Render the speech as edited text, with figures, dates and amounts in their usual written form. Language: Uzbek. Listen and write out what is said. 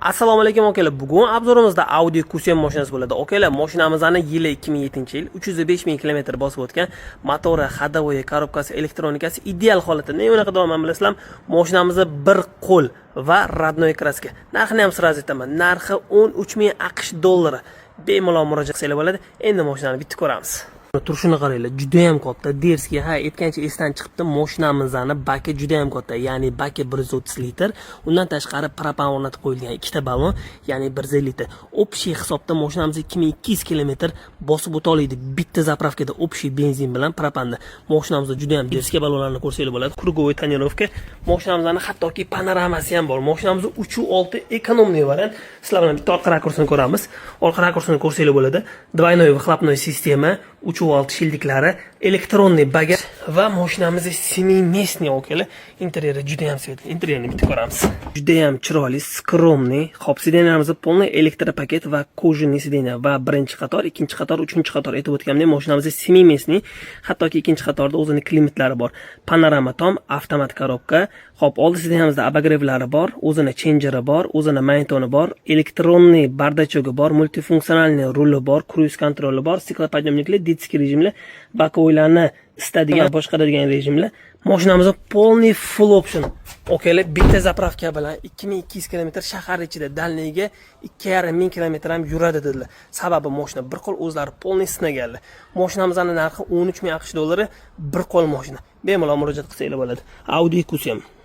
Assalomu alaykum akalar. Bugun obzorimizda Audi Q7 mashinasi bo'ladi. Akalar, mashinamizni yili 2007-yil 305 ming kilometr bosib o'tgan. Motori, ходовой, korobkasi, elektronikasi ideal holatda. Nima unaqa deyman bilasizlar? Mashinamizni bir qo'l va родной kraska. Narxini ham sraz aytaman. Narxi 13 ming AQSh dollari. Bemalol murojaat qilsanglar bo'ladi. Endi mashinani bitta ko'ramiz. Turishini qaranglar, juda ham katta. Derski, aytgancha esdan chiqibdi, mashinamizni baki juda ham katta, ya'ni baki 130 litr. Undan tashqari propan o'rnatib qo'yilgan ikkita ballon, ya'ni 150 litr. Общий hisobda mashinamiz 2200 kilometr bosib o'ta oladi bitta zapravkada общий benzin bilan propanda. Mashinamizda juda ham derski ballonlarni ko'rsanglar bo'ladi. Krugovый tonirovka. Mashinamizning hattoki panoramasi ham bor. Mashinamiz 3.6 ekonomniy variant. Sizlar bilan bitta orqa rakursini ko'ramiz. Orqa rakursini ko'rsanglar bo'ladi. Двойной выхлопной sistema, 3.6 shildiklari, elektronniy bagaj va mashinamiz 7-местный okalar. Interyeri juda ham svet. Interyerini bitta ko'ramiz. Juda ham chiroyli, skromniy. Xo'p, sidenlarimiz полный elektropaket va kojinniy sideniya va birinchi qator, ikkinchi qator, uchinchi qator aytib o'tganimdek, mashinamiz 7-местный, hattoki ikkinchi qatorda o'zining klimatlari bor. Panorama tom, avtomat korobka. Xo'p, oldi sidenamizda обогревlari bor, o'zining changeri bor, o'zining magnitoni bor, elektronniy bardachogi bor, multifunktsionalniy ruli bor, cruise kontroli bor, stiklopodъемnikli, ditskiy rejimli, bakoylarni istadigan boshqaradigan rejimli. Mashinamiz полный full option. Okalar, bitta zapravka bilan 2200 km shahar ichida dalniga 2,5 ming km ham yuradi dedilar. Sababi mashina bir qo'l o'zlari полный sinaganlar. Mashinamizning narxi 13 ming AQSh dollari, bir qo'l mashina. Bemalol murojaat qilsanglar bo'ladi. Audi Q7.